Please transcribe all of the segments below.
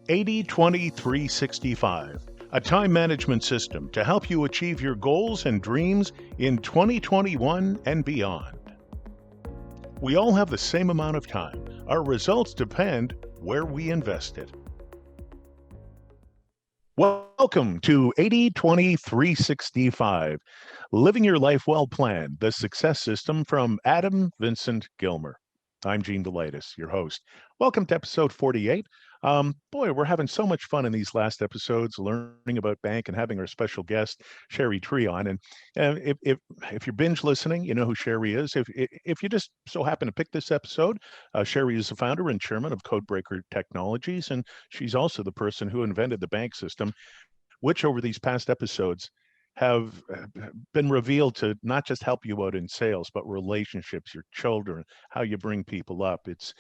80-20-365, a time management system to help you achieve your goals and dreams in 2021 and beyond. We all have the same amount of time. Our results depend where we invest it. Welcome to 80-20-365, Living Your Life Well Planned, the success system from Adam Vincent Gilmer. I'm Gene Delightis, your host. Welcome to episode 48. Boy, we're having so much fun in these last episodes, learning about bank and having our special guest, Sherry Tree, on. And if you're binge listening, you know who Sherry is. If you just so happen to pick this episode, Sherry is the founder and chairman of Codebreaker Technologies, and she's also the person who invented the bank system, which over these past episodes have been revealed to not just help you out in sales, but relationships, your children, how you bring people up. It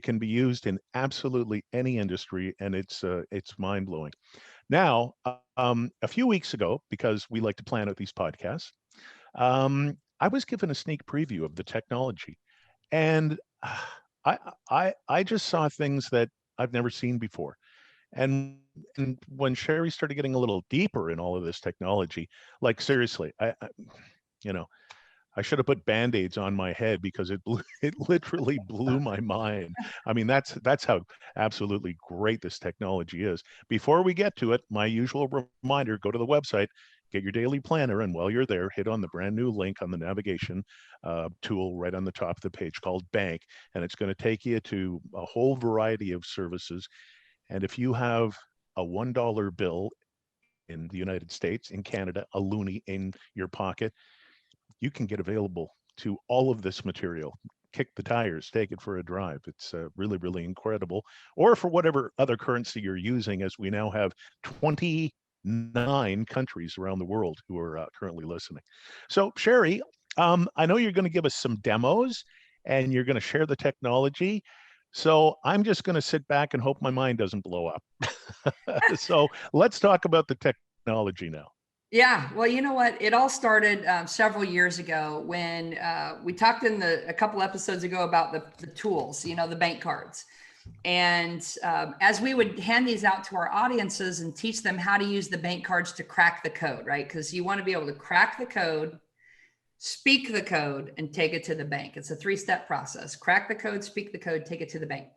can be used in absolutely any industry, and it's mind blowing. Now, a few weeks ago, because we like to plan out these podcasts, I was given a sneak preview of the technology, and I just saw things that I've never seen before. And when Sherry started getting a little deeper in all of this technology, like seriously, you know, I should have put Band-Aids on my head because it literally blew my mind. I mean, that's how absolutely great this technology is. Before we get to it, my usual reminder, go to the website, get your daily planner, and while you're there, hit on the brand new link on the navigation tool right on the top of the page called Bank, and it's going to take you to a whole variety of services. And if you have a $1 bill in the United States, in Canada, a loonie in your pocket, you can get available to all of this material. Kick the tires, take it for a drive. It's really, really incredible. Or for whatever other currency you're using, as we now have 29 countries around the world who are currently listening. So, Sherry, I know you're going to give us some demos and you're going to share the technology. So I'm just going to sit back and hope my mind doesn't blow up. So let's talk about the technology now. Yeah, well, you know what? It all started several years ago when we talked in a couple episodes ago about the tools, the bank cards. And as we would hand these out to our audiences and teach them how to use the bank cards to crack the code, right? Because you want to be able to crack the code, speak the code, and take it to the bank. It's a 3-step process. Crack the code, speak the code, take it to the bank.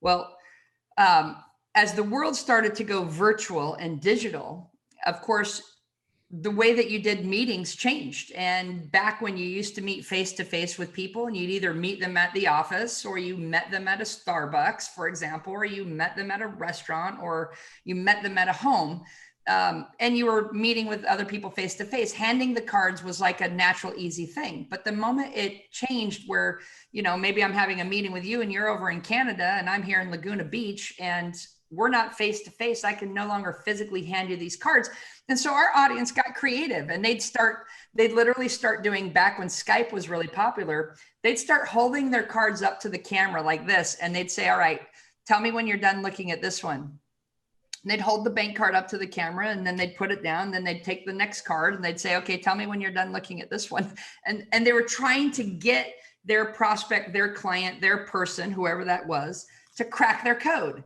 Well, as the world started to go virtual and digital, of course, the way that you did meetings changed. And back when you used to meet face-to-face with people, and you'd either meet them at the office, or you met them at a Starbucks, for example, or you met them at a restaurant, or you met them at a home, and you were meeting with other people face to face, handing the cards was like a natural, easy thing. But the moment it changed where, maybe I'm having a meeting with you and you're over in Canada and I'm here in Laguna Beach and we're not face to face, I can no longer physically hand you these cards. And so our audience got creative, and they'd literally start doing, back when Skype was really popular, they'd start holding their cards up to the camera like this. And they'd say, all right, tell me when you're done looking at this one. And they'd hold the bank card up to the camera, and then they'd put it down. Then they'd take the next card and they'd say, okay, tell me when you're done looking at this one. And they were trying to get their prospect, their client, their person, whoever that was, to crack their code.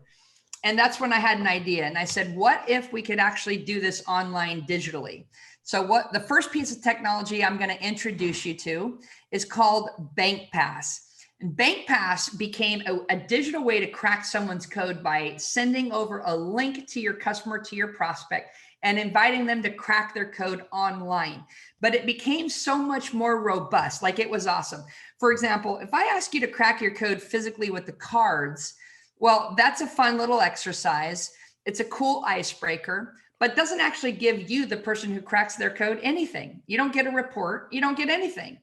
And that's when I had an idea. And I said, what if we could actually do this online digitally? So the first piece of technology I'm going to introduce you to is called Bank Pass. And Bank Pass became a digital way to crack someone's code by sending over a link to your customer, to your prospect, and inviting them to crack their code online. But it became so much more robust. Like, it was awesome. For example, if I ask you to crack your code physically with the cards, well, that's a fun little exercise. It's a cool icebreaker, but doesn't actually give you, the person who cracks their code, anything. You don't get a report. You don't get anything.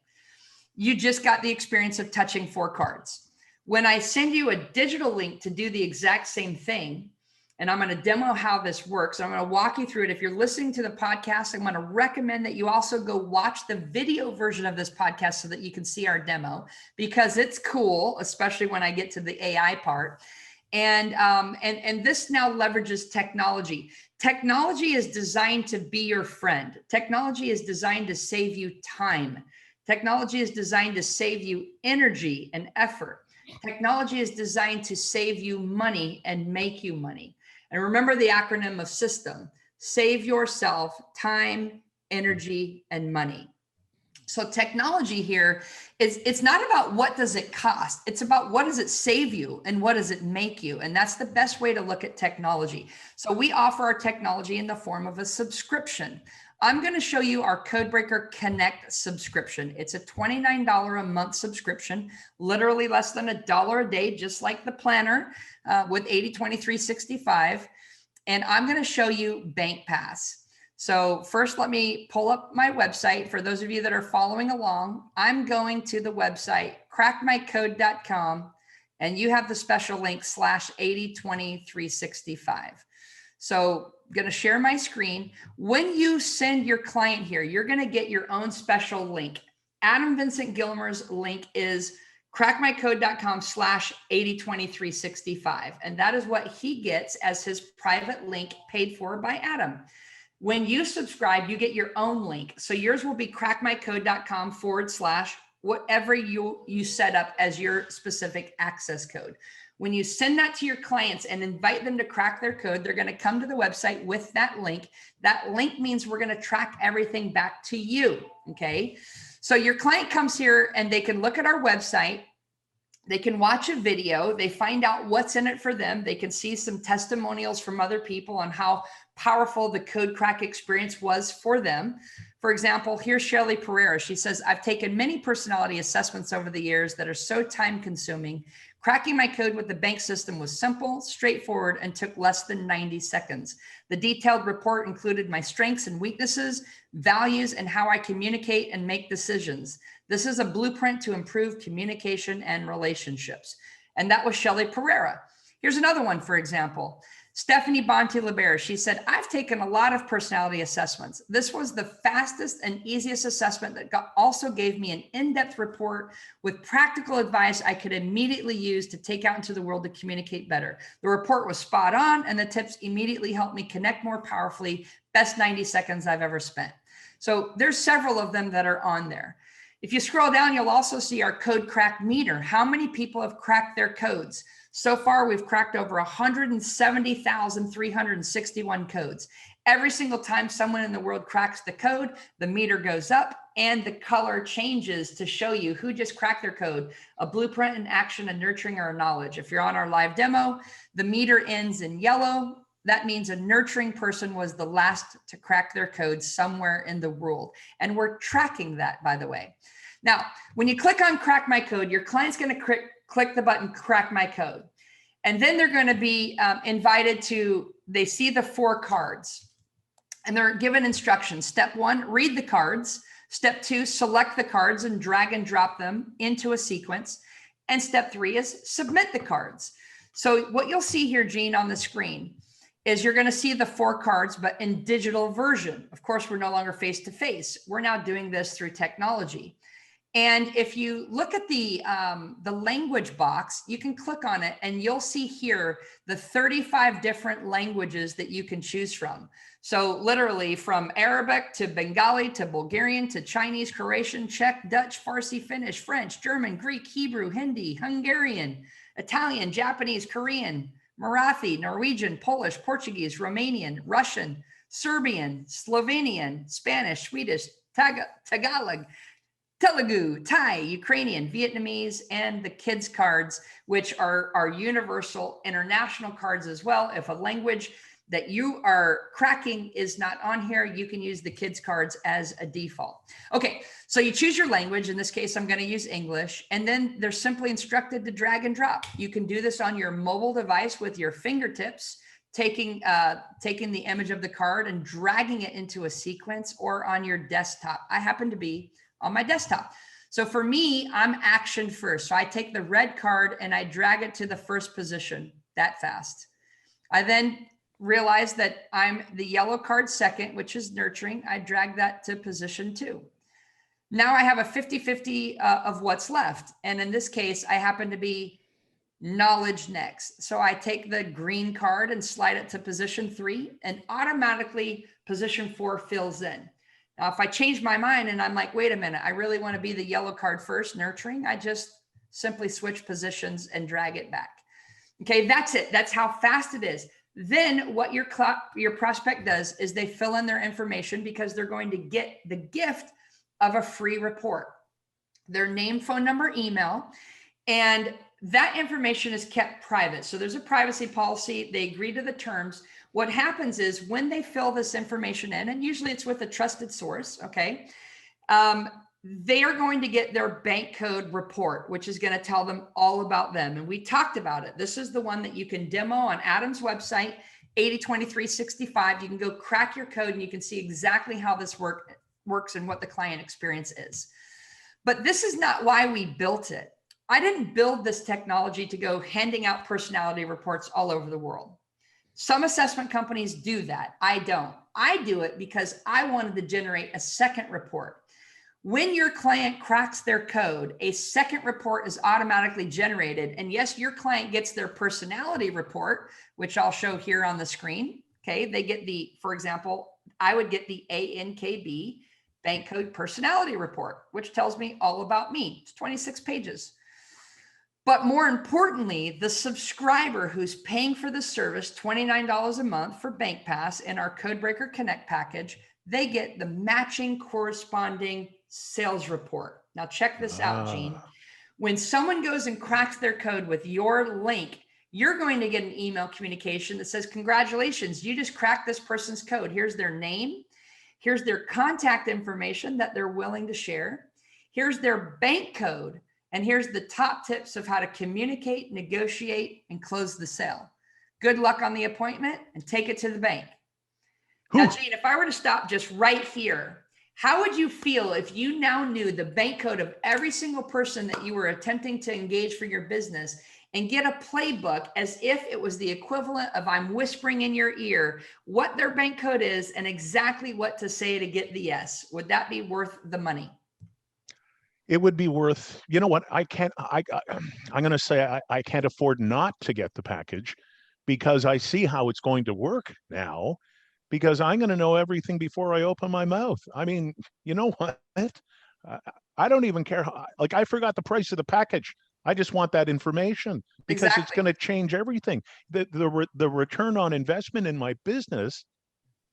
You just got the experience of touching 4 cards. When I send you a digital link to do the exact same thing, and I'm going to demo how this works, I'm going to walk you through it. If you're listening to the podcast, I'm going to recommend that you also go watch the video version of this podcast so that you can see our demo, because it's cool, especially when I get to the AI part. And this now leverages technology. Technology is designed to be your friend. Technology is designed to save you time. Technology is designed to save you energy and effort. Technology is designed to save you money and make you money. And remember the acronym of system: save yourself time, energy, and money. So technology here is, it's not about what does it cost, it's about what does it save you and what does it make you. And that's the best way to look at technology. So we offer our technology in the form of a subscription. I'm going to show you our Codebreaker Connect subscription. It's a $29 a month subscription, literally less than $1 a day, just like the planner with 80/20/365. And I'm going to show you Bank Pass. So first, let me pull up my website. For those of you that are following along, I'm going to the website, crackmycode.com, and you have the special link /80/20/365. So I'm going to share my screen. When you send your client here, you're going to get your own special link. Adam Vincent Gilmer's link is crackmycode.com /80/20/365. And that is what he gets as his private link paid for by Adam. When you subscribe, you get your own link. So yours will be crackmycode.com / whatever you set up as your specific access code. When you send that to your clients and invite them to crack their code, they're going to come to the website with that link. That link means we're going to track everything back to you. Okay. So your client comes here and they can look at our website. They can watch a video. They find out what's in it for them. They can see some testimonials from other people on how powerful the code crack experience was for them. For example, here's Shelley Pereira. She says, I've taken many personality assessments over the years that are so time consuming. Cracking my code with the bank system was simple, straightforward, and took less than 90 seconds. The detailed report included my strengths and weaknesses, values, and how I communicate and make decisions. This is a blueprint to improve communication and relationships. And that was Shelley Pereira. Here's another one, for example. Stephanie Bonte-Libera, she said, I've taken a lot of personality assessments. This was the fastest and easiest assessment that also gave me an in-depth report with practical advice I could immediately use to take out into the world to communicate better. The report was spot on, and the tips immediately helped me connect more powerfully. Best 90 seconds I've ever spent. So there's several of them that are on there. If you scroll down, you'll also see our code crack meter. How many people have cracked their codes? So far, we've cracked over 170,361 codes. Every single time someone in the world cracks the code, the meter goes up and the color changes to show you who just cracked their code, a blueprint, an action, a nurturing, or a knowledge. If you're on our live demo, the meter ends in yellow. That means a nurturing person was the last to crack their code somewhere in the world. And we're tracking that, by the way. Now, when you click on Crack My Code, your client's going to click the button, Crack My Code. And then they're going to be invited to, they see the 4 cards and they're given instructions. Step 1, read the cards. Step 2, select the cards and drag and drop them into a sequence. And step 3 is submit the cards. So what you'll see here, Gene, on the screen is you're going to see the 4 cards, but in digital version. Of course, we're no longer face-to-face. We're now doing this through technology. And if you look at the language box, you can click on it and you'll see here the 35 different languages that you can choose from. So literally from Arabic to Bengali to Bulgarian to Chinese, Croatian, Czech, Dutch, Farsi, Finnish, French, German, Greek, Hebrew, Hindi, Hungarian, Italian, Japanese, Korean, Marathi, Norwegian, Polish, Portuguese, Romanian, Russian, Serbian, Slovenian, Spanish, Swedish, Tagalog, Telugu, Thai, Ukrainian, Vietnamese, and the kids cards, which are universal international cards as well. If a language that you are cracking is not on here, you can use the kids cards as a default. Okay, so you choose your language. In this case, I'm going to use English, and then they're simply instructed to drag and drop. You can do this on your mobile device with your fingertips, taking the image of the card and dragging it into a sequence, or on your desktop. I happen to be on my desktop. So for me, I'm action first. So I take the red card and I drag it to the first position that fast. I then realize that I'm the yellow card second, which is nurturing. I drag that to position 2. Now I have a 50-50 of what's left. And in this case, I happen to be knowledge next. So I take the green card and slide it to position 3, and automatically position 4 fills in. Now, if I change my mind and I'm like, wait a minute, I really want to be the yellow card first, nurturing, I just simply switch positions and drag it back. Okay, that's it. That's how fast it is. Then what your prospect does is they fill in their information because they're going to get the gift of a free report, their name, phone number, email, and that information is kept private. So there's a privacy policy. They agree to the terms. What happens is when they fill this information in, and usually it's with a trusted source, okay, they are going to get their bank code report, which is going to tell them all about them. And we talked about it. This is the one that you can demo on Adam's website, 802365. You can go crack your code and you can see exactly how this works and what the client experience is. But this is not why we built it. I didn't build this technology to go handing out personality reports all over the world. Some assessment companies do that. I don't. I do it because I wanted to generate a second report. When your client cracks their code, a second report is automatically generated. And yes, your client gets their personality report, which I'll show here on the screen. Okay, they get the, for example, I would get the ANKB bank code personality report, which tells me all about me. It's 26 pages. But more importantly, the subscriber who's paying for the service, $29 a month for Bank Pass and our Codebreaker Connect package, they get the matching corresponding sales report. Now check this out, Gene. When someone goes and cracks their code with your link, you're going to get an email communication that says, congratulations, you just cracked this person's code. Here's their name. Here's their contact information that they're willing to share. Here's their bank code. And here's the top tips of how to communicate, negotiate, and close the sale. Good luck on the appointment and take it to the bank. Now, Gene, if I were to stop just right here, how would you feel if you now knew the bank code of every single person that you were attempting to engage for your business and get a playbook as if it was the equivalent of I'm whispering in your ear what their bank code is and exactly what to say to get the yes? Would that be worth the money? It would be worth, you know what, I'm going to say I can't afford not to get the package because I see how it's going to work now, because I'm going to know everything before I open my mouth. I mean, you know what? I don't even care. Like, I forgot the price of the package. I just want that information because It's going to change everything. The return on investment in my business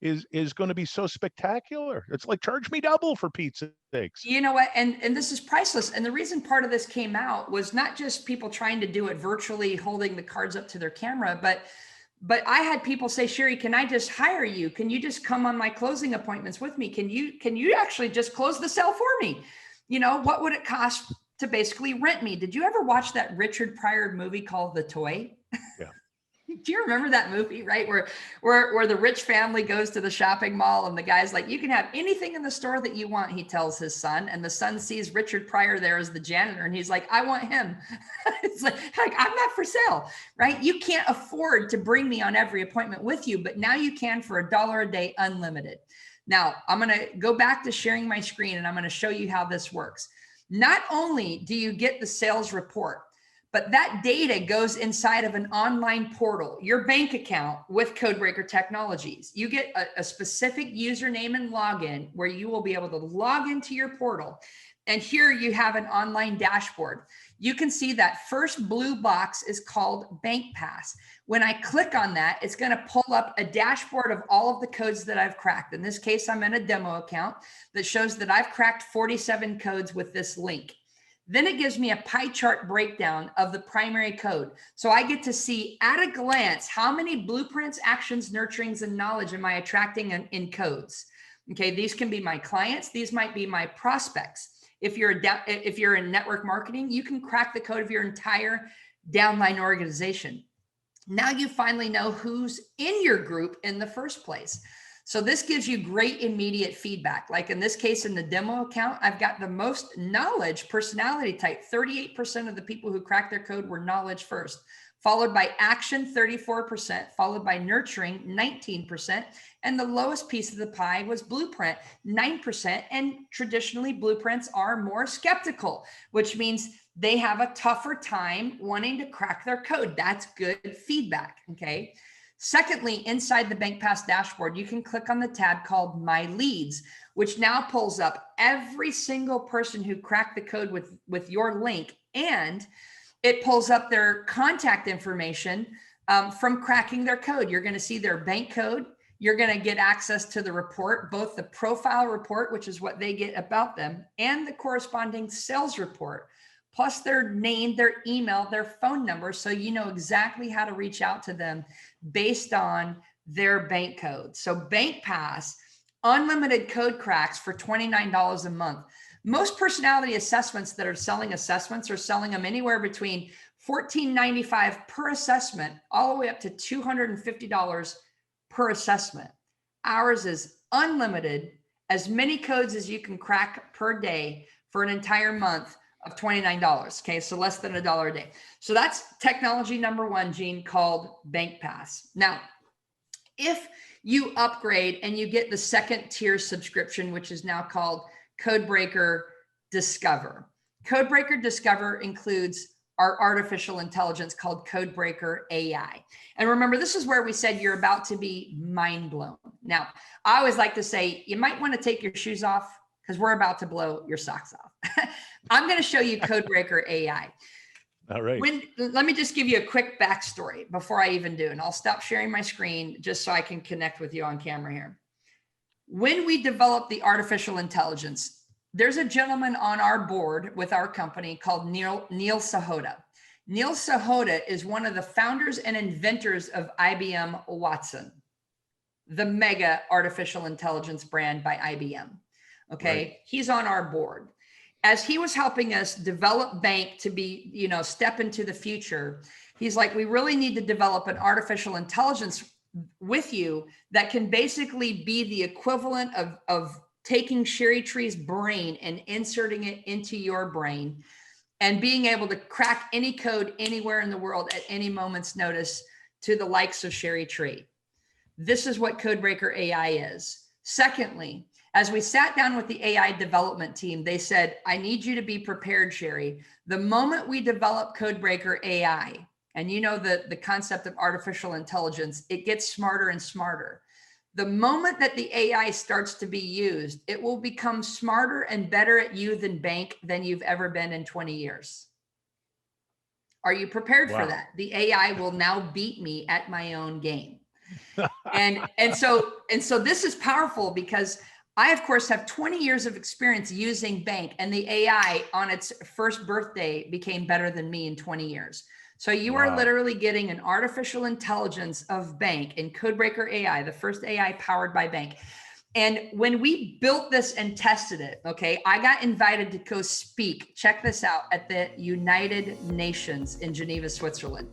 is going to be so spectacular. It's like, charge me double for pizza steaks. You know what? And this is priceless. And the reason part of this came out was not just people trying to do it virtually, holding the cards up to their camera, but I had people say, Sherry, can I just hire you? Can you just come on my closing appointments with me? Can you actually just close the sale for me? You know, what would it cost to basically rent me? Did you ever watch that Richard Pryor movie called The Toy? Yeah. Do you remember that movie, right? Where the rich family goes to the shopping mall and the guy's like, you can have anything in the store that you want, he tells his son. And the son sees Richard Pryor there as the janitor. And he's like, I want him. It's like, I'm not for sale, right? You can't afford to bring me on every appointment with you, but now you can for $1 a day, unlimited. Now I'm going to go back to sharing my screen and I'm going to show you how this works. Not only do you get the sales report, but that data goes inside of an online portal, your bank account with Codebreaker Technologies. You get a specific username and login where you will be able to log into your portal. And here you have an online dashboard. You can see that first blue box is called Bank Pass. When I click on that, it's going to pull up a dashboard of all of the codes that I've cracked. In this case, I'm in a demo account that shows that I've cracked 47 codes with this link. Then it gives me a pie chart breakdown of the primary code. So I get to see at a glance, how many blueprints, actions, nurturings, and knowledge am I attracting in codes? Okay, these can be my clients. These might be my prospects. If you're in network marketing, you can crack the code of your entire downline organization. Now you finally know who's in your group in the first place. So this gives you great immediate feedback. Like in this case, in the demo account, I've got the most knowledge personality type. 38% of the people who cracked their code were knowledge first, followed by action, 34%, followed by nurturing, 19%. And the lowest piece of the pie was blueprint, 9%. And traditionally, blueprints are more skeptical, which means they have a tougher time wanting to crack their code. That's good feedback, okay? Secondly, inside the Bank Pass dashboard, you can click on the tab called My Leads, which now pulls up every single person who cracked the code with your link, and it pulls up their contact information from cracking their code. You're going to see their bank code. You're going to get access to the report, both the profile report, which is what they get about them, and the corresponding sales report, plus their name, their email, their phone number. So you know exactly how to reach out to them based on their bank code. So Bank Pass, unlimited code cracks for $29 a month. Most personality assessments that are selling assessments are selling them anywhere between $14.95 per assessment, all the way up to $250 per assessment. Ours is unlimited, as many codes as you can crack per day for an entire month of $29. Okay, so less than $1 a day. So that's technology number one, Gene, called Bank Pass. Now, if you upgrade and you get the second tier subscription, which is now called Codebreaker Discover. Codebreaker Discover includes our artificial intelligence called Codebreaker AI. And remember, this is where we said you're about to be mind blown. Now, I always like to say, you might want to take your shoes off because we're about to blow your socks off. I'm going to show you Codebreaker AI. All right. Let me just give you a quick backstory before I even do, and I'll stop sharing my screen just so I can connect with you on camera here. When we developed the artificial intelligence, there's a gentleman on our board with our company called Neil Sahoda. Neil Sahoda is one of the founders and inventors of IBM Watson, the mega artificial intelligence brand by IBM. Okay, right. He's on our board. As he was helping us develop Bank to be, step into the future, he's like, we really need to develop an artificial intelligence with you that can basically be the equivalent of taking Sherry Tree's brain and inserting it into your brain and being able to crack any code anywhere in the world at any moment's notice to the likes of Sherry Tree. This is what Codebreaker AI is. Secondly, as we sat down with the AI development team, they said, I need you to be prepared, Sherry. The moment we develop Codebreaker AI, and you know the concept of artificial intelligence, it gets smarter and smarter. The moment that the AI starts to be used, it will become smarter and better at you than you've ever been in 20 years. Are you prepared for that? The AI will now beat me at my own game. and so this is powerful because I, of course, have 20 years of experience using Bank, and the AI on its first birthday became better than me in 20 years. So you are literally getting an artificial intelligence of Bank in Codebreaker AI, the first AI powered by Bank. And when we built this and tested it, okay, I got invited to go speak, check this out, at the United Nations in Geneva, Switzerland.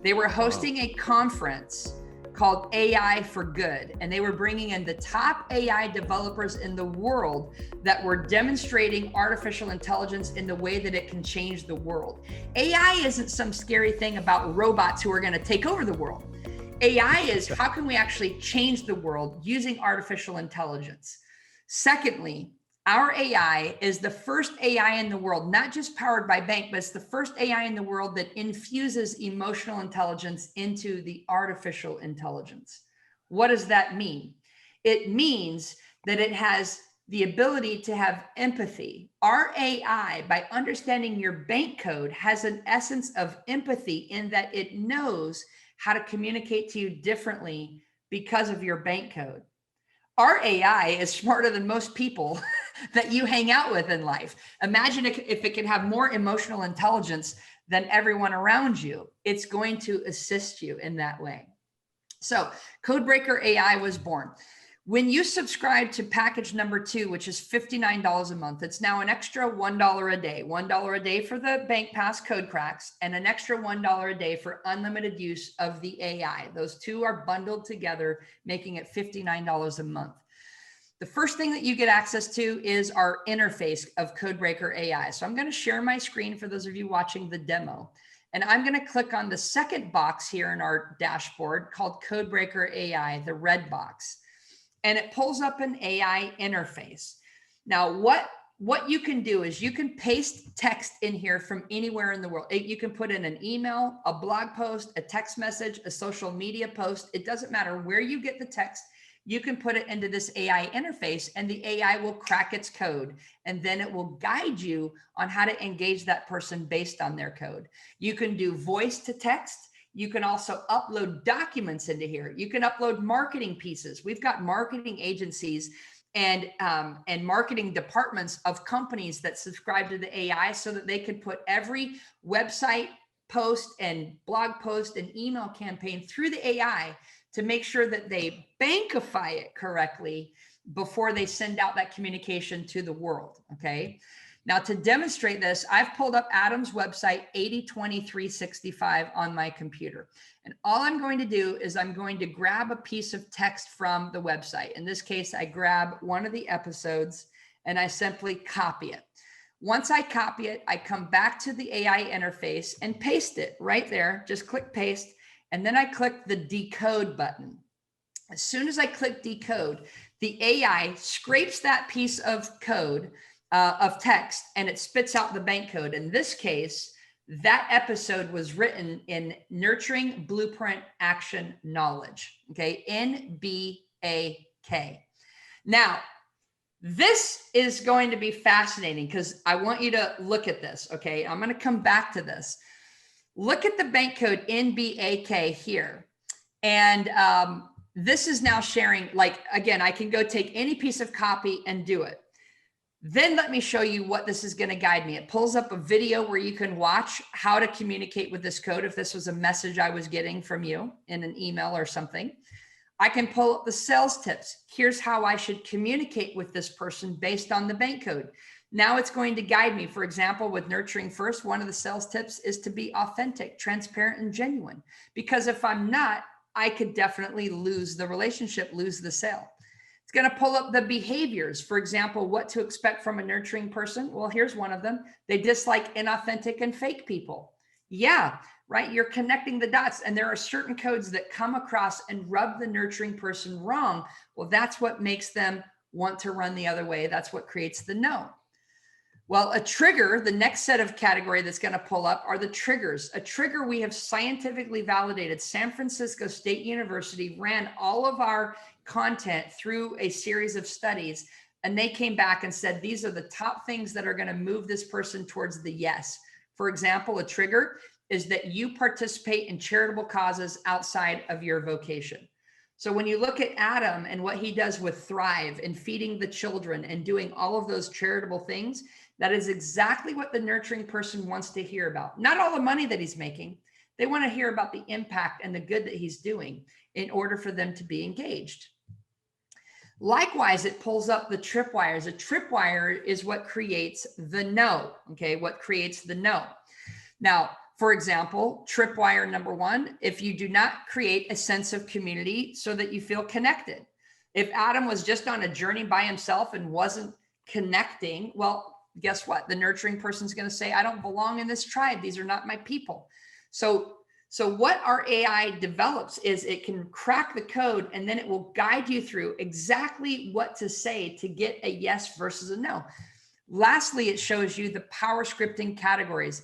They were hosting a conference called AI for Good. And they were bringing in the top AI developers in the world that were demonstrating artificial intelligence in the way that it can change the world. AI isn't some scary thing about robots who are going to take over the world. AI is how can we actually change the world using artificial intelligence? Secondly, our AI is the first AI in the world, not just powered by Bank, but it's the first AI in the world that infuses emotional intelligence into the artificial intelligence. What does that mean? It means that it has the ability to have empathy. Our AI, by understanding your bank code, has an essence of empathy in that it knows how to communicate to you differently because of your bank code. Our AI is smarter than most people that you hang out with in life. Imagine if it could have more emotional intelligence than everyone around you. It's going to assist you in that way. So Codebreaker AI was born. When you subscribe to package number 2, which is $59 a month, it's now an extra $1 a day. $1 a day for the Bank Pass code cracks and an extra $1 a day for unlimited use of the AI. Those two are bundled together, making it $59 a month. The first thing that you get access to is our interface of Codebreaker AI. So I'm going to share my screen for those of you watching the demo. And I'm going to click on the second box here in our dashboard called Codebreaker AI, the red box. And it pulls up an AI interface. Now, what you can do is you can paste text in here from anywhere in the world. You can put in an email, a blog post, a text message, a social media post. It doesn't matter where you get the text. You can put it into this AI interface and the AI will crack its code. And then it will guide you on how to engage that person based on their code. You can do voice to text. You can also upload documents into here. You can upload marketing pieces. We've got marketing agencies and marketing departments of companies that subscribe to the AI so that they can put every website post and blog post and email campaign through the AI to make sure that they bankify it correctly before they send out that communication to the world. Okay. Now, to demonstrate this, I've pulled up Adam's website 80/20/365 on my computer. And all I'm going to do is I'm going to grab a piece of text from the website. In this case, I grab one of the episodes and I simply copy it. Once I copy it, I come back to the AI interface and paste it right there. Just click paste. And then I click the decode button. As soon as I click decode, the AI scrapes that piece of code of text and it spits out the bank code. In this case, that episode was written in Nurturing Blueprint Action Knowledge. Okay, NBAK. Now, this is going to be fascinating because I want you to look at this. Okay, I'm going to come back to this. Look at the bank code NBAK here. And this is now sharing, like, again, I can go take any piece of copy and do it. Then let me show you what this is going to guide me. It pulls up a video where you can watch how to communicate with this code if this was a message I was getting from you in an email or something. I can pull up the sales tips. Here's how I should communicate with this person based on the bank code. Now it's going to guide me. For example, with Nurturing First, one of the sales tips is to be authentic, transparent, and genuine. Because if I'm not, I could definitely lose the relationship, lose the sale. It's going to pull up the behaviors. For example, what to expect from a nurturing person. Well, here's one of them. They dislike inauthentic and fake people. Yeah, right. You're connecting the dots. And there are certain codes that come across and rub the nurturing person wrong. Well, that's what makes them want to run the other way. That's what creates the no. Well, a trigger, the next set of category that's going to pull up are the triggers. A trigger we have scientifically validated. San Francisco State University ran all of our content through a series of studies, and they came back and said, these are the top things that are going to move this person towards the yes. For example, a trigger is that you participate in charitable causes outside of your vocation. So when you look at Adam and what he does with Thrive and feeding the children and doing all of those charitable things, that is exactly what the nurturing person wants to hear about. Not all the money that he's making. They want to hear about the impact and the good that he's doing in order for them to be engaged. Likewise, it pulls up the tripwires. A tripwire is what creates the no, okay? What creates the no. Now, for example, tripwire number one, if you do not create a sense of community so that you feel connected. If Adam was just on a journey by himself and wasn't connecting, well, guess what? The nurturing person's going to say, I don't belong in this tribe. These are not my people. So what our AI develops is it can crack the code and then it will guide you through exactly what to say to get a yes versus a no. Lastly, it shows you the power scripting categories.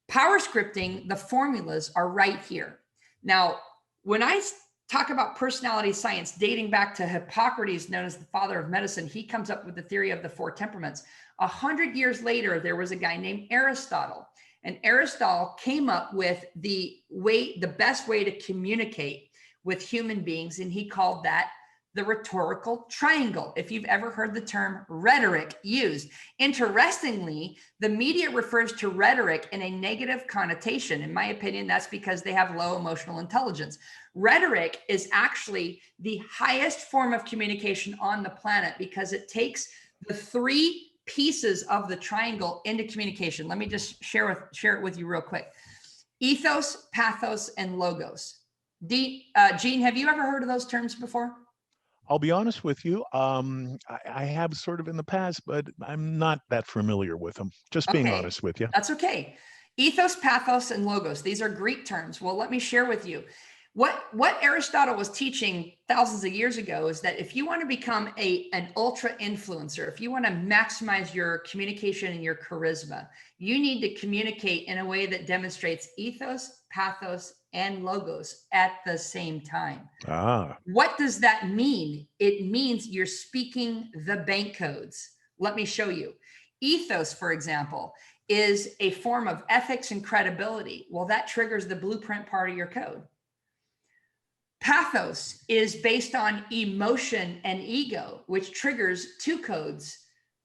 Power scripting, the formulas are right here. Now, when I talk about personality science dating back to Hippocrates, known as the father of medicine, he comes up with the theory of the four temperaments. 100 years later, there was a guy named Aristotle, and Aristotle came up with the best way to communicate with human beings, and he called that the rhetorical triangle. If you've ever heard the term rhetoric used. Interestingly, the media refers to rhetoric in a negative connotation. In my opinion, that's because they have low emotional intelligence. Rhetoric is actually the highest form of communication on the planet because it takes the three pieces of the triangle into communication. Let me just share it with you real quick. Ethos, pathos, and logos. Gene, have you ever heard of those terms before? I'll be honest with you. I have sort of in the past, but I'm not that familiar with them. Just being honest with you. That's okay. Ethos, pathos, and logos. These are Greek terms. Well, let me share with you. What Aristotle was teaching thousands of years ago is that if you want to become an ultra influencer, if you want to maximize your communication and your charisma, you need to communicate in a way that demonstrates ethos, pathos, and logos at the same time. What does that mean? It means you're speaking the bank codes. Let me show you. Ethos, for example, is a form of ethics and credibility. Well, that triggers the blueprint part of your code. Pathos is based on emotion and ego, which triggers two codes,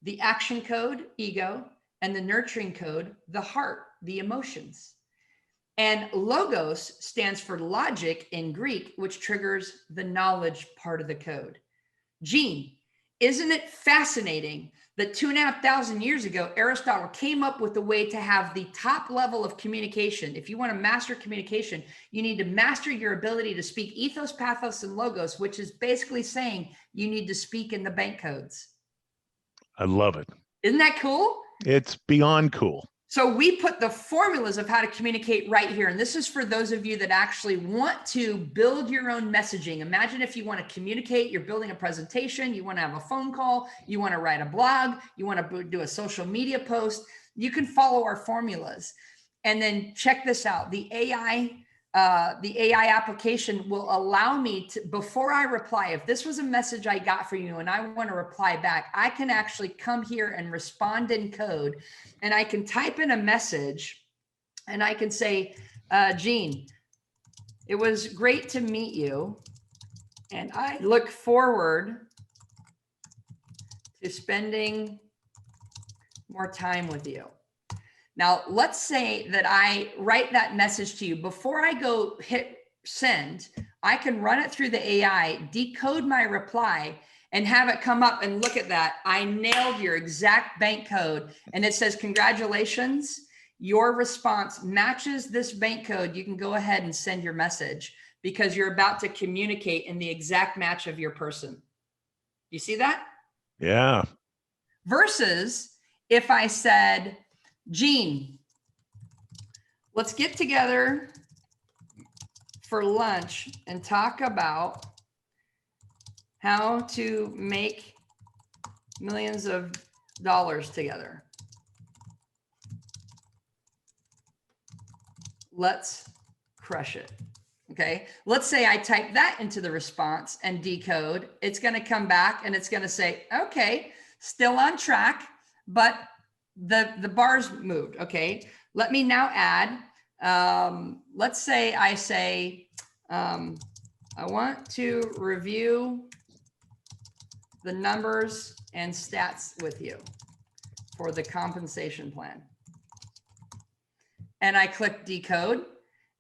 the action code, ego, and the nurturing code, the heart, the emotions. And logos stands for logic in Greek, which triggers the knowledge part of the code. Gene, isn't it fascinating that 2,500 years ago, Aristotle came up with a way to have the top level of communication? If you want to master communication, you need to master your ability to speak ethos, pathos, and logos, which is basically saying you need to speak in the bank codes. I love it. Isn't that cool? It's beyond cool. So we put the formulas of how to communicate right here. And this is for those of you that actually want to build your own messaging. Imagine if you want to communicate, you're building a presentation, you want to have a phone call, you want to write a blog, you want to do a social media post. You can follow our formulas. And then check this out. The AI application will allow me to, before I reply, if this was a message I got for you and I want to reply back, I can actually come here and respond in code, and I can type in a message and I can say, Gene, it was great to meet you, and I look forward to spending more time with you. Now, let's say that I write that message to you. Before I go hit send, I can run it through the AI, decode my reply, and have it come up and look at that. I nailed your exact bank code. And it says, congratulations, your response matches this bank code. You can go ahead and send your message because you're about to communicate in the exact match of your person. You see that? Yeah. Versus if I said, Gene, let's get together for lunch and talk about how to make millions of dollars together. Let's crush it. Okay. Let's say I type that into the response and decode. It's going to come back and it's going to say, okay, still on track, but the bars moved. Okay. Let me now add, let's say I say, I want to review the numbers and stats with you for the compensation plan. And I click decode.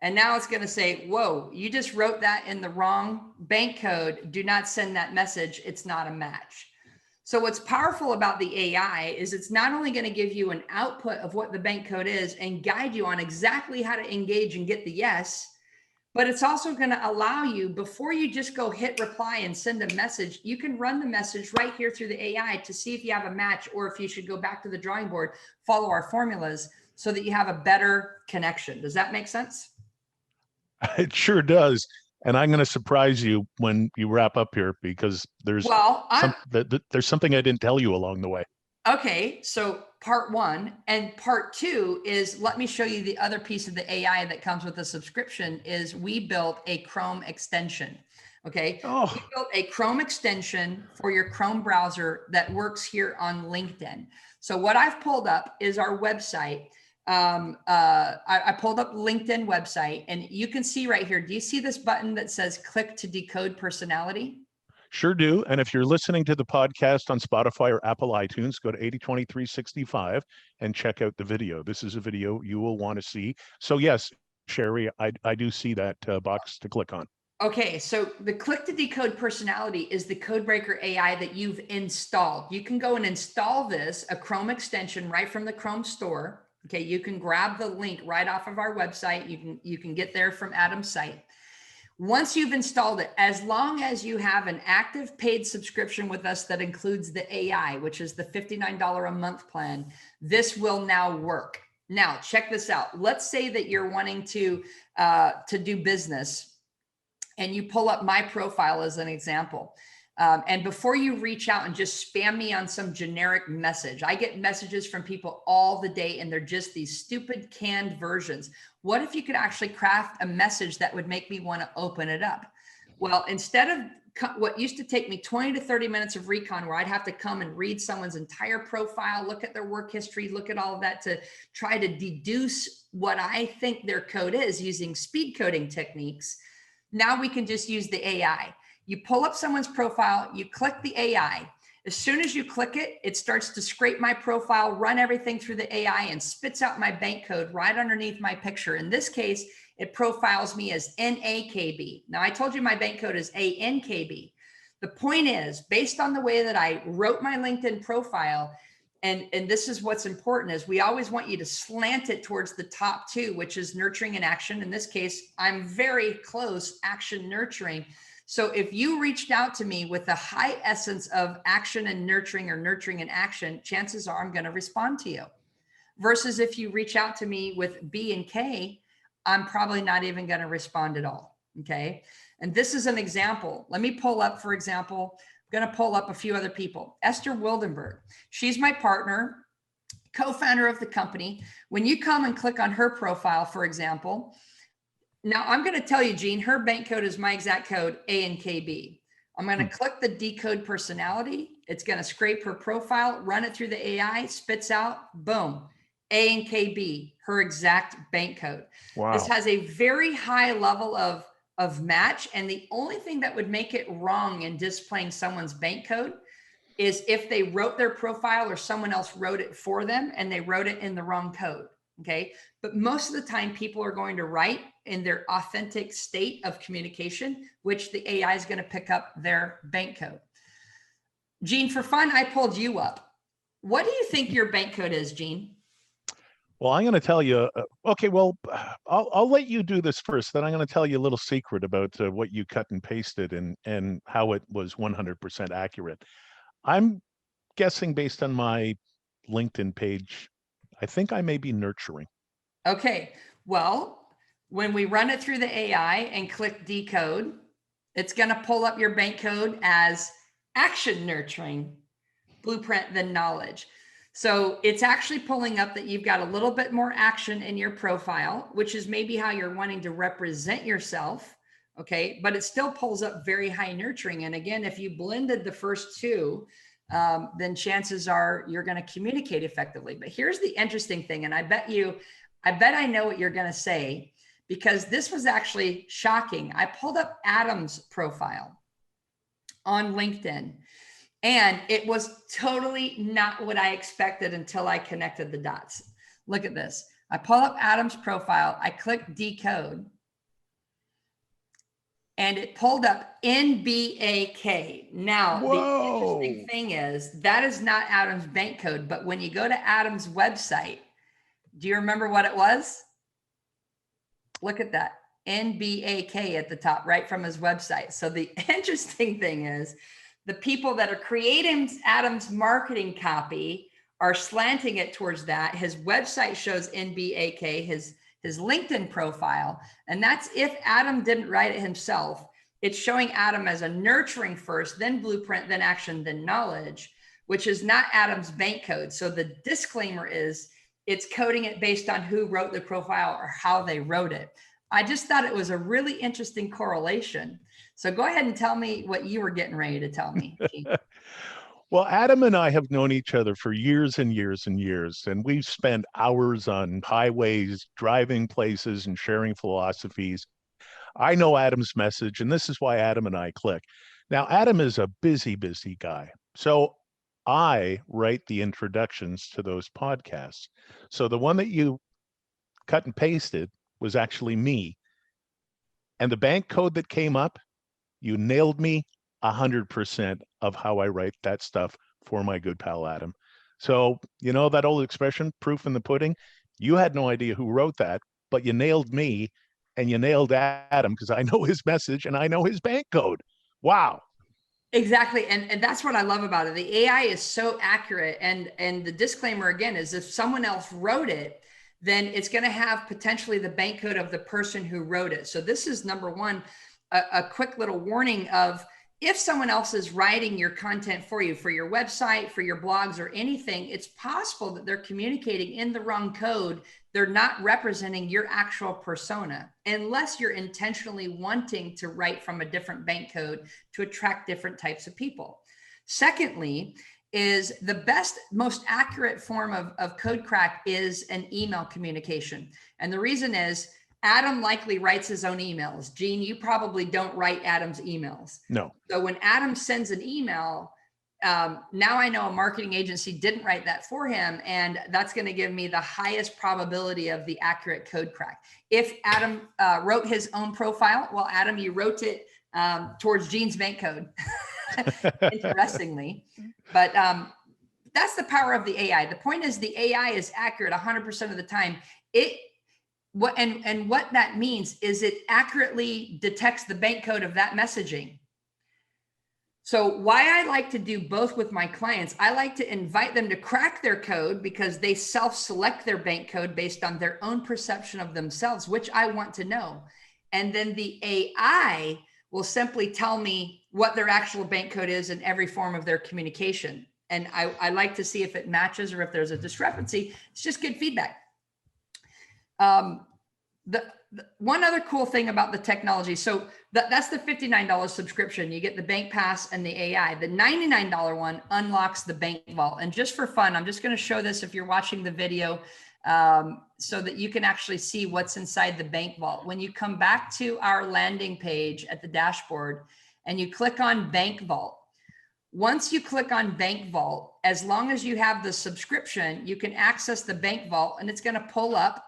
And now it's going to say, whoa, you just wrote that in the wrong bank code. Do not send that message. It's not a match. So what's powerful about the AI is it's not only going to give you an output of what the bank code is and guide you on exactly how to engage and get the yes, but it's also going to allow you, before you just go hit reply and send a message, you can run the message right here through the AI to see if you have a match or if you should go back to the drawing board, follow our formulas so that you have a better connection. Does that make sense? It sure does. And I'm going to surprise you when you wrap up here because there's there's something I didn't tell you along the way. Okay, so part one, and part two is, let me show you the other piece of the AI that comes with the subscription is we built a Chrome extension. Okay, we built a Chrome extension for your Chrome browser that works here on LinkedIn. So what I've pulled up is our website. I pulled up LinkedIn website, and you can see right here. Do you see this button that says click to decode personality? Sure do. And if you're listening to the podcast on Spotify or Apple iTunes, go to 80/20/365 and check out the video. This is a video you will want to see. So yes, Sherry, I do see that box to click on. Okay, so the click to decode personality is the Codebreaker AI that you've installed. You can go and install this, a Chrome extension, right from the Chrome store. Okay, you can grab the link right off of our website. You can get there from Adam's site. Once you've installed it, as long as you have an active paid subscription with us that includes the AI, which is the $59 a month plan, this will now work. Now, check this out. Let's say that you're wanting to do business, and you pull up my profile as an example. And before you reach out and just spam me on some generic message, I get messages from people all the day, and they're just these stupid canned versions. What if you could actually craft a message that would make me want to open it up? Well, instead of what used to take me 20 to 30 minutes of recon, where I'd have to come and read someone's entire profile, look at their work history, look at all of that to try to deduce what I think their code is using speed coding techniques. Now we can just use the AI. You pull up someone's profile, you click the AI. As soon as you click it, it starts to scrape my profile, run everything through the AI, and spits out my bank code right underneath my picture. In this case, it profiles me as NAKB. Now, I told you my bank code is ANKB. The point is, based on the way that I wrote my LinkedIn profile, and this is what's important, is we always want you to slant it towards the top two, which is nurturing and action. In this case, I'm very close action nurturing. So if you reached out to me with a high essence of action and nurturing, or nurturing and action, chances are I'm going to respond to you. Versus if you reach out to me with B and K, I'm probably not even going to respond at all. Okay. And this is an example. Let me pull up, for example, I'm going to pull up a few other people. Esther Wildenberg. She's my partner, co-founder of the company. When you come and click on her profile, for example, now I'm going to tell you, Gene, her bank code is my exact code, ANKB. I'm going to click the decode personality. It's going to scrape her profile, run it through the AI, spits out, boom, ANKB, her exact bank code. Wow. This has a very high level of match. And the only thing that would make it wrong in displaying someone's bank code is if they wrote their profile or someone else wrote it for them and they wrote it in the wrong code. Okay. But most of the time people are going to write in their authentic state of communication, which the AI is going to pick up their bank code. Gene, for fun, I pulled you up. What do you think your bank code is, Gene? Well, I'm going to tell you, okay, well, I'll let you do this first. Then I'm going to tell you a little secret about what you cut and pasted and how it was 100% accurate. I'm guessing based on my LinkedIn page, I think I may be nurturing. Okay, well, when we run it through the AI and click decode, it's going to pull up your bank code as action nurturing, blueprint than knowledge. So it's actually pulling up that you've got a little bit more action in your profile, which is maybe how you're wanting to represent yourself. Okay, but it still pulls up very high nurturing. And again, if you blended the first two, then chances are you're going to communicate effectively. But here's the interesting thing, and I bet I know what you're going to say, because this was actually shocking. I pulled up Adam's profile on LinkedIn, and it was totally not what I expected until I connected the dots. Look at this. I pull up Adam's profile, I click decode, and it pulled up NBAK. Now, Whoa. The interesting thing is that is not Adam's bank code, but when you go to Adam's website, do you remember what it was? Look at that, NBAK at the top, right from his website. So the interesting thing is the people that are creating Adam's marketing copy are slanting it towards that. His website shows NBAK, his LinkedIn profile. And that's if Adam didn't write it himself. It's showing Adam as a nurturing first, then blueprint, then action, then knowledge, which is not Adam's bank code. So the disclaimer is it's coding it based on who wrote the profile or how they wrote it. I just thought it was a really interesting correlation. So go ahead and tell me what you were getting ready to tell me. Well, Adam and I have known each other for years and years and years, and we've spent hours on highways, driving places and sharing philosophies. I know Adam's message, and this is why Adam and I click. Now, Adam is a busy guy. So I write the introductions to those podcasts. So the one that you cut and pasted was actually me. And the bank code that came up, you nailed me 100% of how I write that stuff for my good pal Adam. So, you know that old expression, proof in the pudding? You had no idea who wrote that, but you nailed me and you nailed Adam because I know his message and I know his bank code. Wow. Exactly. And that's what I love about it. The AI is so accurate. And the disclaimer again is if someone else wrote it, then it's going to have potentially the bank code of the person who wrote it. So this is number one, a quick little warning of if someone else is writing your content for you, for your website, for your blogs or anything, it's possible that they're communicating in the wrong code. They're not representing your actual persona, unless you're intentionally wanting to write from a different bank code to attract different types of people. Secondly, is the best, most accurate form of code crack is an email communication. And the reason is Adam likely writes his own emails. Gene, you probably don't write Adam's emails. No. So when Adam sends an email, now I know a marketing agency didn't write that for him, and that's going to give me the highest probability of the accurate code crack. If Adam wrote his own profile, well, Adam, you wrote it towards Gene's bank code, interestingly. But that's the power of the AI. The point is the AI is accurate 100% of the time. What that means is it accurately detects the bank code of that messaging. So why I like to do both with my clients, I like to invite them to crack their code because they self-select their bank code based on their own perception of themselves, which I want to know. And then the AI will simply tell me what their actual bank code is in every form of their communication. And I like to see if it matches or if there's a discrepancy. It's just good feedback. The one other cool thing about the technology, so that's the $59 subscription. You get the bank pass and the AI. The $99 one unlocks the bank vault. And just for fun, I'm just going to show this if you're watching the video, so that you can actually see what's inside the bank vault. When you come back to our landing page at the dashboard and you click on bank vault, once you click on bank vault, as long as you have the subscription, you can access the bank vault, and it's going to pull up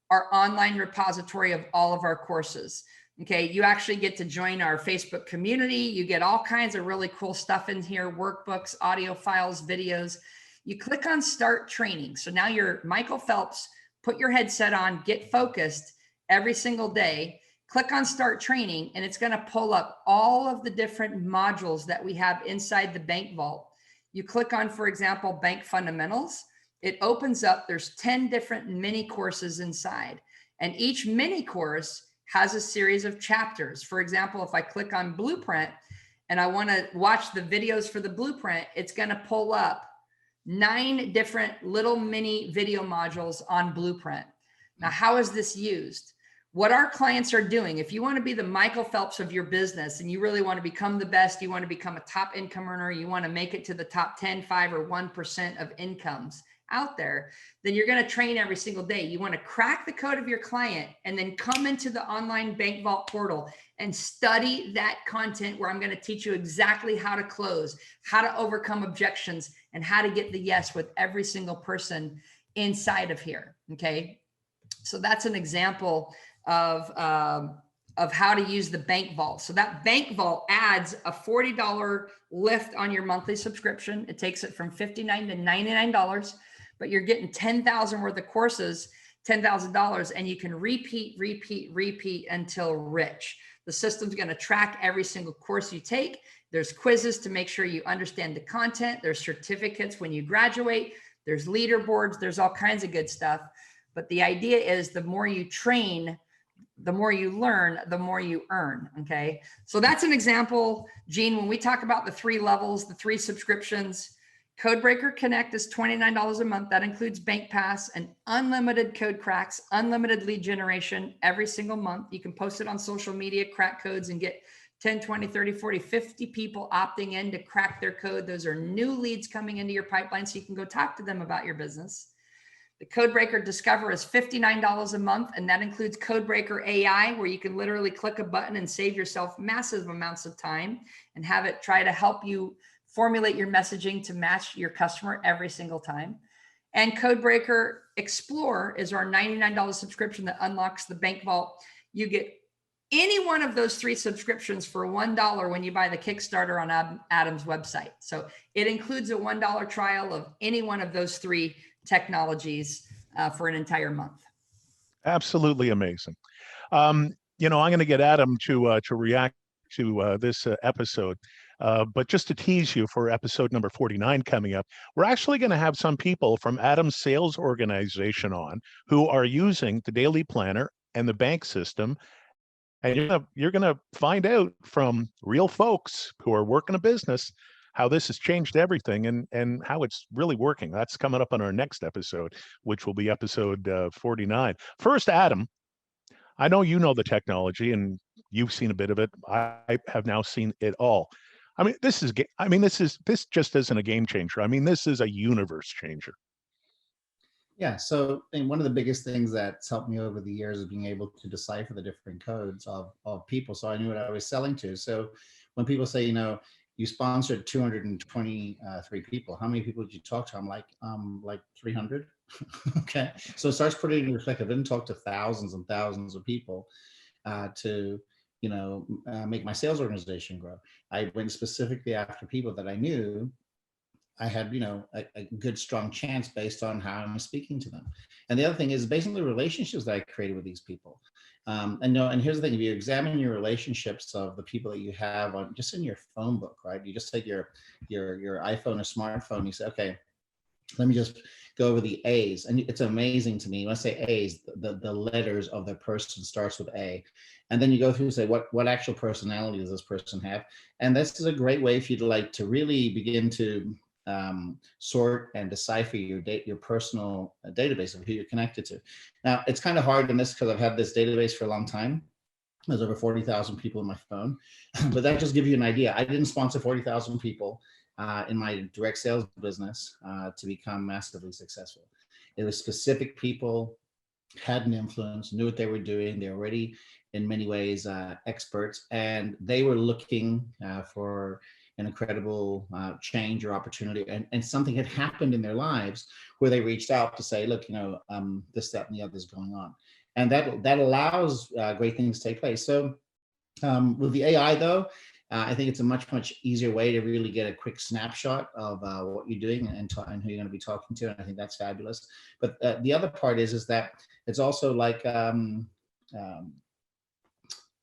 our online repository of all of our courses. Okay, you actually get to join our Facebook community. You get all kinds of really cool stuff in here, workbooks, audio files, videos. You click on start training. So now you're Michael Phelps, put your headset on, get focused every single day, click on start training, and it's gonna pull up all of the different modules that we have inside the bank vault. You click on, for example, bank fundamentals. It opens up, there's 10 different mini courses inside, and each mini course has a series of chapters. For example, if I click on blueprint and I want to watch the videos for the blueprint, it's going to pull up 9 different little mini video modules on blueprint. Now, how is this used? What our clients are doing, if you want to be the Michael Phelps of your business and you really want to become the best, you want to become a top income earner, you want to make it to the top 10, 5, or 1% of incomes out there, then you're going to train every single day. You want to crack the code of your client and then come into the online bank vault portal and study that content where I'm going to teach you exactly how to close, how to overcome objections, and how to get the yes with every single person inside of here. Okay. So that's an example of how to use the bank vault. So that bank vault adds a $40 lift on your monthly subscription. It takes it from $59 to $99. But you're getting 10,000 worth of courses, $10,000, and you can repeat until rich. The system's going to track every single course you take. There's quizzes to make sure you understand the content. There's certificates when you graduate. There's leaderboards. There's all kinds of good stuff. But the idea is the more you train, the more you learn, the more you earn. Okay. So that's an example, Gene, when we talk about the 3 levels, the 3 subscriptions. Codebreaker Connect is $29 a month. That includes Bank Pass and unlimited code cracks, unlimited lead generation every single month. You can post it on social media, crack codes, and get 10, 20, 30, 40, 50 people opting in to crack their code. Those are new leads coming into your pipeline, so you can go talk to them about your business. The Codebreaker Discover is $59 a month, and that includes Codebreaker AI, where you can literally click a button and save yourself massive amounts of time and have it try to help you formulate your messaging to match your customer every single time. And Codebreaker Explore is our $99 subscription that unlocks the bank vault. You get any one of those 3 subscriptions for $1 when you buy the Kickstarter on Adam's website. So it includes a $1 trial of any one of those 3 technologies for an entire month. Absolutely amazing. I'm going to get Adam to react to this episode. But just to tease you for episode number 49 coming up, we're actually going to have some people from Adam's sales organization on who are using the daily planner and the bank system And you're gonna find out from real folks who are working a business how this has changed everything and how it's really working. That's coming up on our next episode, which will be episode 49. First, Adam, I know you know the technology and you've seen a bit of it. I have now seen it all. I mean, this just isn't a game changer. I mean, this is a universe changer. Yeah, so and one of the biggest things that's helped me over the years is being able to decipher the different codes of people. So I knew what I was selling to. So when people say, you sponsored 223 people, how many people did you talk to? I'm like 300. Okay. So it starts putting it in perspective. I didn't talk to thousands and thousands of people to, make my sales organization grow. I went specifically after people that I knew I had, a good, strong chance based on how I'm speaking to them. And the other thing is based on the relationships that I created with these people. And here's the thing: if you examine your relationships of the people that you have on just in your phone book, right? You just take your iPhone or smartphone. You say, okay, let me just go over the A's, and it's amazing to me when I say A's, the letters of the person starts with A, and then you go through and say what actual personality does this person have, and this is a great way for you to really begin to sort and decipher your personal database of who you're connected to. Now, it's kind of hard in this because I've had this database for a long time. There's over 40,000 people in my phone, but that just gives you an idea. I didn't sponsor 40,000 people in my direct sales business to become massively successful. It was specific people, had an influence, knew what they were doing. They're already, in many ways, experts, and they were looking for an incredible change or opportunity, and something had happened in their lives where they reached out to say, look, this, that, and the other is going on. And that allows great things to take place. So with the AI, though, I think it's a much, much easier way to really get a quick snapshot of what you're doing and who you're going to be talking to. And I think that's fabulous. But the other part is that it's also like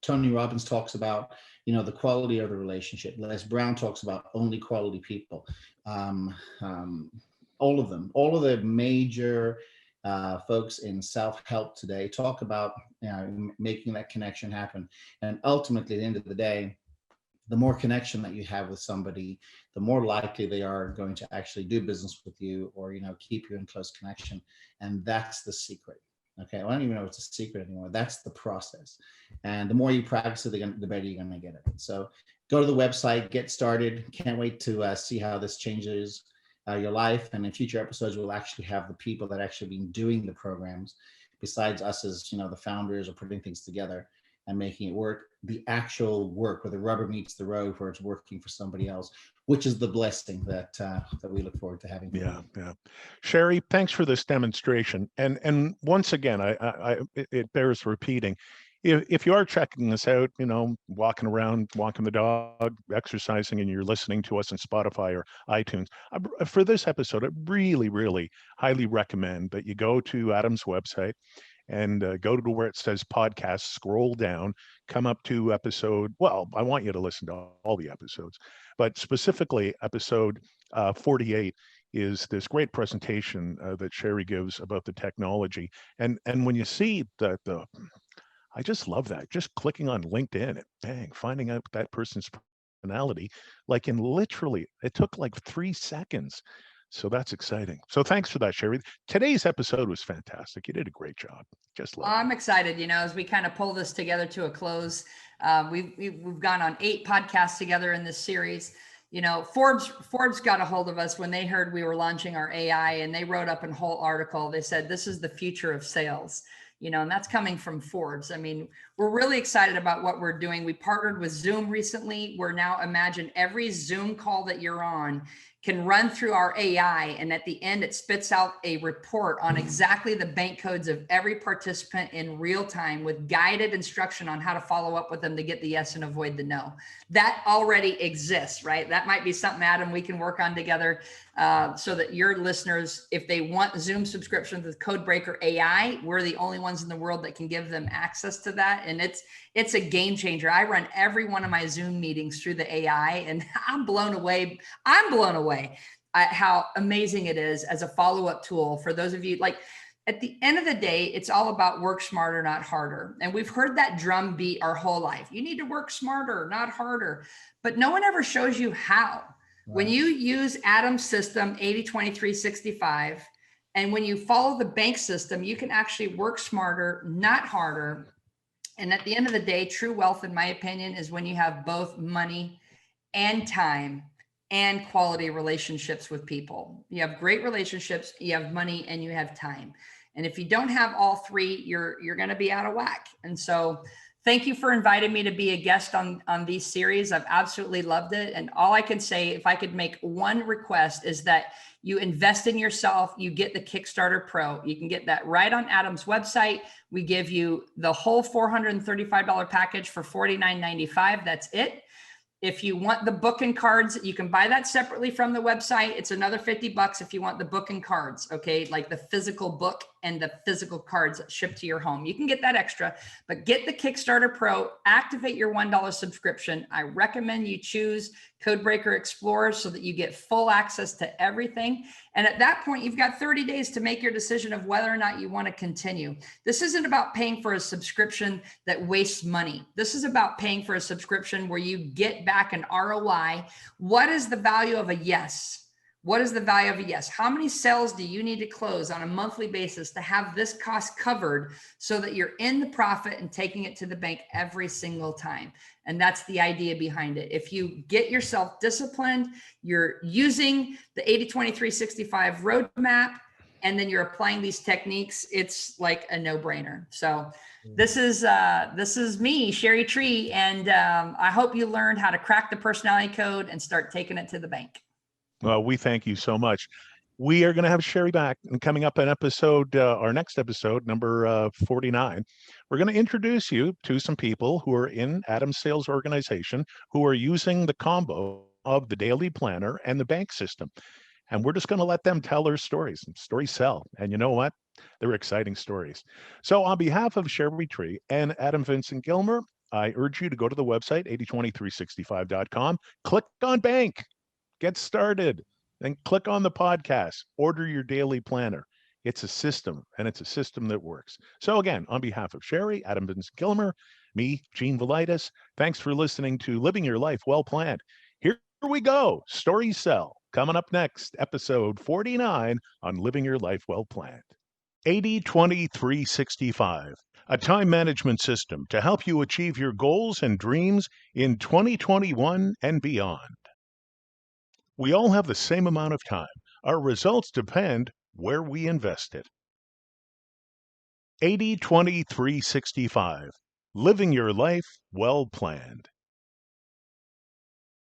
Tony Robbins talks about, the quality of the relationship. Les Brown talks about only quality people. All of them, all of the major folks in self-help today talk about making that connection happen. And ultimately, at the end of the day, the more connection that you have with somebody, the more likely they are going to actually do business with you or, keep you in close connection. And that's the secret. Okay, well, I don't even know if it's a secret anymore. That's the process. And the more you practice it, the better you're going to get at it. So go to the website, get started. Can't wait to see how this changes your life. And in future episodes, we'll actually have the people that actually been doing the programs, besides us as, the founders, or putting things together and making it work, the actual work where the rubber meets the road, where it's working for somebody else, which is the blessing that we look forward to having. Yeah. Sherry, thanks for this demonstration. And once again, it bears repeating. If you are checking this out, walking around, walking the dog, exercising, and you're listening to us on Spotify or iTunes, for this episode, I really, really highly recommend that you go to Adam's website and go to where it says podcast, scroll down, come up to episode. Well, I want you to listen to all the episodes, but specifically episode 48 is this great presentation that Sherry gives about the technology. And when you see I just love that. Just clicking on LinkedIn and bang, finding out that person's personality, like in literally, it took like 3 seconds. So that's exciting. So thanks for that, Sherry. Today's episode was fantastic. You did a great job. Just love it. I'm excited, as we kind of pull this together to a close. We've gone on 8 podcasts together in this series. Forbes got a hold of us when they heard we were launching our AI, and they wrote up a whole article. They said, this is the future of sales. And that's coming from Forbes. I mean, we're really excited about what we're doing. We partnered with Zoom recently. We're now, imagine every Zoom call that you're on can run through our AI, and at the end it spits out a report on exactly the bank codes of every participant in real time, with guided instruction on how to follow up with them to get the yes and avoid the no. That already exists, right? That might be something, Adam, we can work on together so that your listeners, if they want Zoom subscriptions with Codebreaker AI, we're the only ones in the world that can give them access to that. And it's a game changer. I run every one of my Zoom meetings through the AI, and I'm blown away at how amazing it is as a follow-up tool for those of you. Like, At the end of the day, it's all about work smarter, not harder. And we've heard that drum beat our whole life. You need to work smarter, not harder. But no one ever shows you how. When you use Adam's system, 80-20-3-65, and when you follow the bank system, you can actually work smarter, not harder. And at the end of the day, true wealth, in my opinion, is when you have both money and time and quality relationships with people. You have great relationships, you have money, and you have time. And if you don't have all three, you're going to be out of whack. And so thank you for inviting me to be a guest on these series. I've absolutely loved it. And all I can say, if I could make one request, is that you invest in yourself. You get the Kickstarter Pro. You can get that right on Adam's website. We give you the whole $435 package for $49.95. That's it. If you want the book and cards, you can buy that separately from the website. It's another $50 if you want the book and cards, okay? Like the physical book and the physical cards shipped to your home. You can get that extra, but get the Kickstarter Pro, activate your $1 subscription. I recommend you choose Codebreaker Explorer so that you get full access to everything. And at that point, you've got 30 days to make your decision of whether or not you want to continue. This isn't about paying for a subscription that wastes money. This is about paying for a subscription where you get back an ROI. What is the value of a yes? What is the value of a yes? How many sales do you need to close on a monthly basis to have this cost covered so that you're in the profit and taking it to the bank every single time? And that's the idea behind it. If you get yourself disciplined, you're using the 80-20-3-65 roadmap, and then you're applying these techniques, it's like a no-brainer. So this is me, Sherry Tree, and I hope you learned how to crack the personality code and start taking it to the bank. Well, we thank you so much. We are going to have Sherry back, and coming up in episode, our next episode, number 49, we're going to introduce you to some people who are in Adam's sales organization who are using the combo of the daily planner and the bank system. And we're just going to let them tell their stories. Stories sell. And you know what? They're exciting stories. So on behalf of Sherry Tree and Adam Vincent Gilmer, I urge you to go to the website, 80-20-365.com, click on bank. Get started, then click on the podcast, order your daily planner. It's a system, and it's a system that works. So again, on behalf of Sherry, Adam Vincent Gilmer, me, Gene Velitis, thanks for listening to Living Your Life Well Planned. Here we go. Stories sell. Coming up next, episode 49 on Living Your Life Well Planned. 80-20-365, a time management system to help you achieve your goals and dreams in 2021 and beyond. We all have the same amount of time. Our results depend where we invest it. 80-20-365, living your life well planned.